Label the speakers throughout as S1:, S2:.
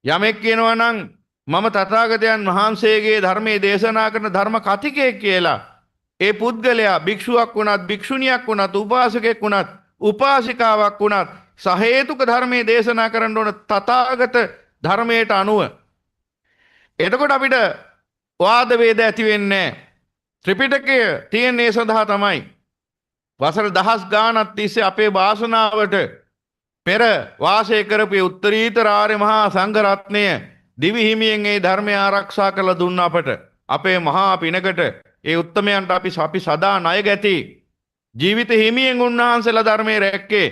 S1: යමෙක් කියනවා නම් මම තථාගතයන් වහන්සේගේ ධර්මයේ දේශනා කරන ධර්ම කතිකයෙක් කියලා ඒ පුද්ගලයා භික්ෂුවක් වුණත් භික්ෂුණියක් වුණත් උපාසකෙක් වුණත් උපාසිකාවක් වුණත් සහේතුක ධර්මයේ දේශනා කරන්න ඕන තථාගත ධර්මයට අනුව. එතකොට අපිට වාද වේද ඇති වෙන්නේ නැහැ. ත්‍රිපිටකය තියෙන්නේ සඳහා තමයි. වසර දහස් ගානක් තිස්සේ අපේ වාසනාවට පෙර වාසය කරපු උත්තරීතර ආර්ය මහා සංඝ රත්නය දිවි හිමියෙන් ඒ ධර්මය ආරක්ෂා කරලා දුන්න අපට. අපේ මහා පිනකට ඒ උත්තමයන්ට අපි සදා ණය ගැති. ජීවිත හිමියෙන් උන්වහන්සේලා ධර්මයේ රැක්කේ.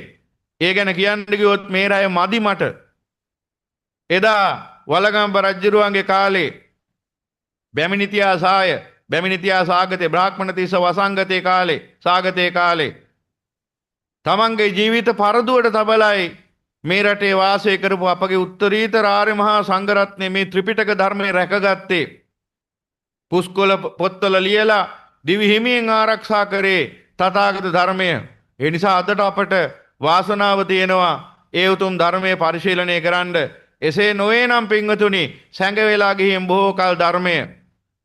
S1: ඒ ගැන කියන්න ගියොත් මේ රය මදි මට. එදා වලගම්බ රජුරුවන්ගේ කාලේ බැමිණිතියා සාගතේ බ්‍රාහ්මණ තිස්ස වසංගතේ කාලේ සාගතේ කාලේ තමන්ගේ ජීවිත පරදුවට තබලයි මේ රටේ වාසය කරපු අපගේ උත්තරීතර ආර්ය මහා සංඝ රත්නය මේ ත්‍රිපිටක ධර්මයේ රැකගත්තේ. පුස්කොළ පොත්වල ලියලා දිවි හිමියෙන් ආරක්ෂා කරේ තථාගත ධර්මය. ඒ නිසා අදට අපට වාසනාව තියෙනවා ඒ උතුම් ධර්මයේ පරිශීලනය කරන්න. එසේ නොවේ නම් පින්වතුනි සැඟ වෙලා ගිහින් බොහෝ කල ධර්මය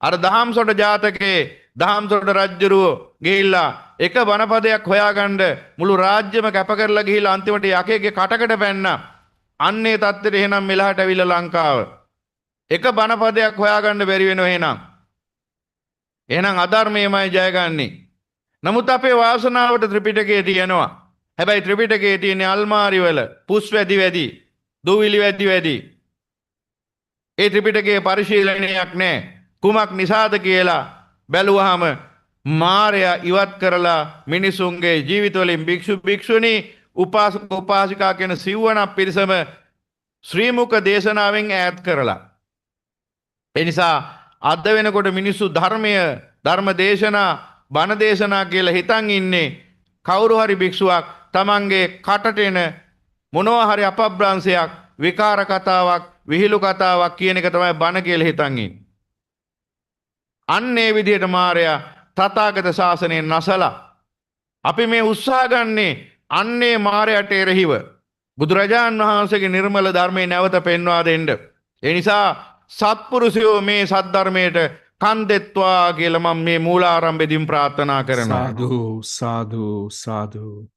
S1: අර දහම්සොට ජාතකයේ දහම්සොට රජුරුව ගිහිල්ලා එක බණපදයක් හොයාගන්න මුළු රාජ්‍යම කැප කරලා ගිහිල්ලා අන්තිමට යකේගේ කටකට පැන්නා. අන්නේ තත්ත්වෙට එහෙනම් මෙලහට ඇවිල්ලා ලංකාව. එක බණපදයක් හොයාගන්න බැරි වෙනව එහෙනම්. එහෙනම් අධර්මයමයි ජයගන්නේ. නමුත් අපේ වාසනාවට ත්‍රිපිටකයේ තියෙනවා. හැබැයි ත්‍රිපිටකයේ තියෙන අල්මාරි වල පුස් වැඩි වැඩි, දුවිලි වැඩි වැඩි. ඒ ත්‍රිපිටකයේ පරිශීලනයක් නැහැ. කුමක් නිසාද කියලා බැලුවාම මාරයා ඉවත් කරලා මිනිසුන්ගේ ජීවිතවලින් භික්ෂු භික්ෂුණී උපාසක උපාසිකා කියන සිව්වණක් පිරිසම ශ්‍රී මුක දේශනාවෙන් ඈත් කරලා. ඒ නිසා අද වෙනකොට මිනිස්සු ධර්ම දේශනා බණ දේශනා කියලා හිතන් ඉන්නේ කවුරු හරි භික්ෂුවක් තමන්ගේ කටට එන මොනවා හරි අපබ්‍රංශයක් විකාර කතාවක් විහිළු කතාවක් කියන එක තමයි බණ කියලා හිතන් ඉන්නේ. අන්නේ විදිහට මාරයා තථාගත ශාසනයෙන් නැසලා අපි මේ උත්සාහ ගන්නේ අන්නේ මාරයට එරෙහිව බුදුරජාන් වහන්සේගේ නිර්මල ධර්මයේ නැවත පෙන්වා දෙන්න. ඒ නිසා සත්පුරුෂයෝ මේ සද්ධර්මයට කන් දෙත්වා කියලා මම මේ මූලාරම්භෙදීම ප්‍රාර්ථනා කරනවා.
S2: සාදු සාදු සාදු